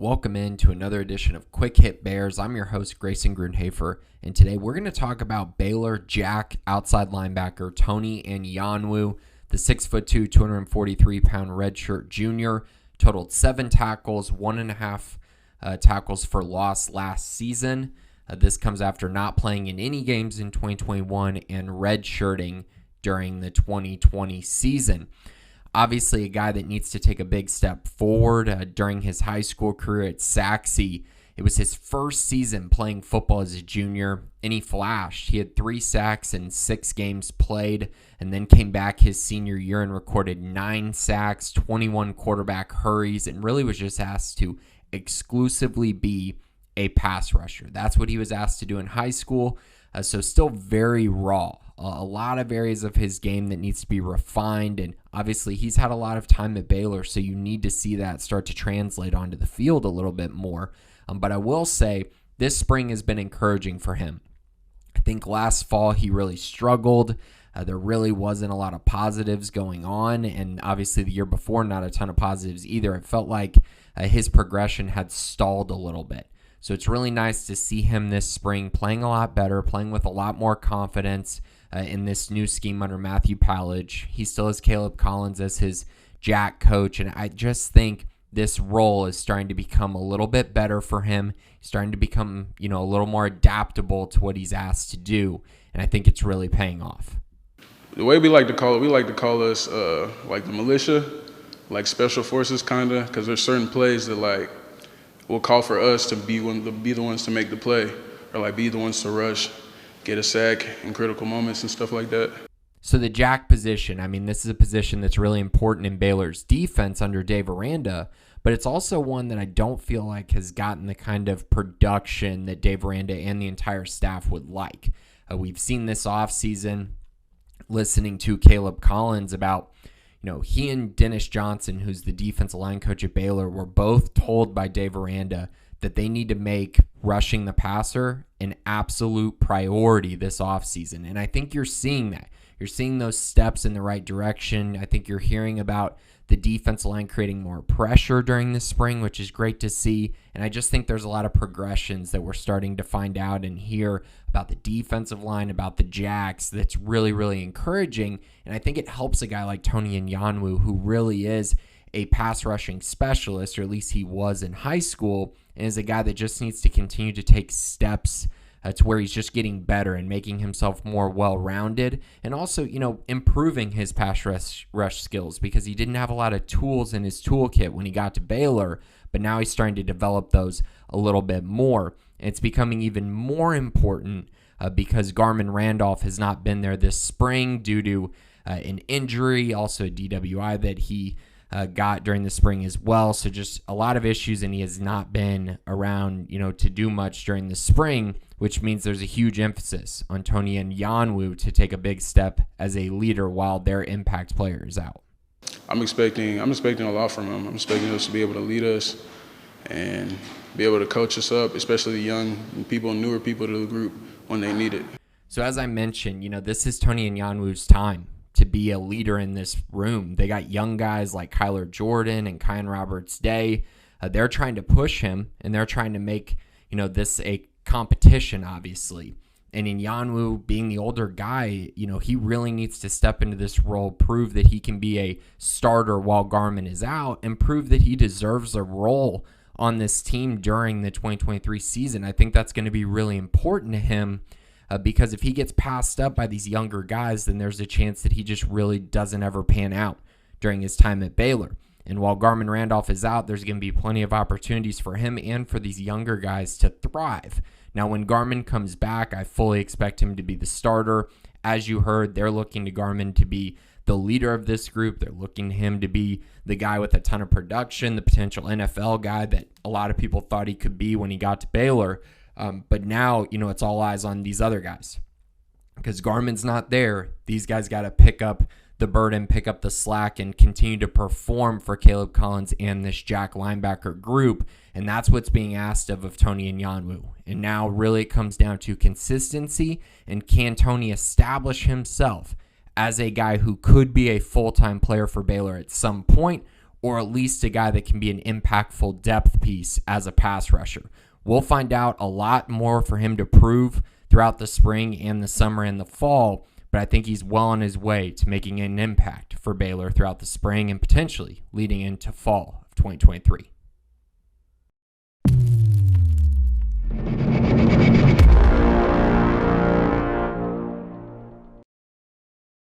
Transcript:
Welcome into another edition of Quick Hit Bears. I'm your host, Grayson Grunhafer, and today we're going to talk about Baylor JACK outside linebacker Tony Anyanwu, the 6'2", 243-pound redshirt junior, totaled 7 tackles, 1.5 tackles for loss last season. This comes after not playing in any games in 2021 and redshirting during the 2020 season. Obviously, a guy that needs to take a big step forward. During his high school career at Sic'Em, it was his first season playing football as a junior, and he flashed. He had 3 sacks in 6 games played, and then came back his senior year and recorded 9 sacks, 21 quarterback hurries, and really was just asked to exclusively be a pass rusher. That's what he was asked to do in high school, so still very raw. A lot of areas of his game that needs to be refined, and obviously he's had a lot of time at Baylor, so you need to see that start to translate onto the field a little bit more. But I will say this spring has been encouraging for him. I think last fall he really struggled. There really wasn't a lot of positives going on, and obviously the year before not a ton of positives either. It felt like his progression had stalled a little bit. So it's really nice to see him this spring playing a lot better, playing with a lot more confidence in this new scheme under Matthew Pallage. He still has Caleb Collins as his Jack coach, and I just think this role is starting to become a little bit better for him. He's starting to become, a little more adaptable to what he's asked to do, and I think it's really paying off. The way we like to call us like the militia, like special forces kind of, because there's certain plays that will call for us to be the ones to make the play, or be the ones to rush, get a sack in critical moments and stuff like that. So the jack position, this is a position that's really important in Baylor's defense under Dave Aranda, but it's also one that I don't feel like has gotten the kind of production that Dave Aranda and the entire staff would like. We've seen this offseason, listening to Caleb Collins about, he and Dennis Johnson, who's the defensive line coach at Baylor, were both told by Dave Aranda that they need to make rushing the passer an absolute priority this offseason. And I think you're seeing that. You're seeing those steps in the right direction. I think you're hearing about the defensive line creating more pressure during the spring, which is great to see. And I just think there's a lot of progressions that we're starting to find out and hear about the defensive line, about the Jacks, that's really, really encouraging. And I think it helps a guy like Tony Anyanwu, who really is a pass rushing specialist, or at least he was in high school, and is a guy that just needs to continue to take steps to where he's just getting better and making himself more well-rounded, and also, improving his pass rush skills, because he didn't have a lot of tools in his toolkit when he got to Baylor, but now he's starting to develop those a little bit more. And it's becoming even more important because Garmon Randolph has not been there this spring due to an injury, also a DWI that he got during the spring as well. So just a lot of issues, and he has not been around, to do much during the spring, which means there's a huge emphasis on Tony Anyanwu to take a big step as a leader while their impact player is out. I'm expecting a lot from him. I'm expecting us to be able to lead us and be able to coach us up, especially the young people, newer people to the group when they need it. So as I mentioned, this is Tony Anyanwu's time to be a leader in this room. They got young guys like Kyler Jordan and Kyan Roberts-Day. They're trying to push him, and they're trying to make, this a competition, obviously. And Anyanwu, being the older guy, he really needs to step into this role, prove that he can be a starter while Garmon is out, and prove that he deserves a role on this team during the 2023 season. I think that's going to be really important to him, because if he gets passed up by these younger guys, then there's a chance that he just really doesn't ever pan out during his time at Baylor. And while Garmon Randolph is out, there's going to be plenty of opportunities for him and for these younger guys to thrive. Now, when Garmon comes back, I fully expect him to be the starter. As you heard, they're looking to Garmon to be the leader of this group. They're looking to him to be the guy with a ton of production, the potential NFL guy that a lot of people thought he could be when he got to Baylor. But now, it's all eyes on these other guys. Because Garmon's not there, these guys got to pick up the burden, pick up the slack, and continue to perform for Caleb Collins and this Jack linebacker group. And that's what's being asked of Tony Anyanwu. And now really it comes down to consistency, and can Tony establish himself as a guy who could be a full-time player for Baylor at some point, or at least a guy that can be an impactful depth piece as a pass rusher. We'll find out a lot more for him to prove throughout the spring and the summer and the fall, but I think he's well on his way to making an impact for Baylor throughout the spring and potentially leading into fall of 2023.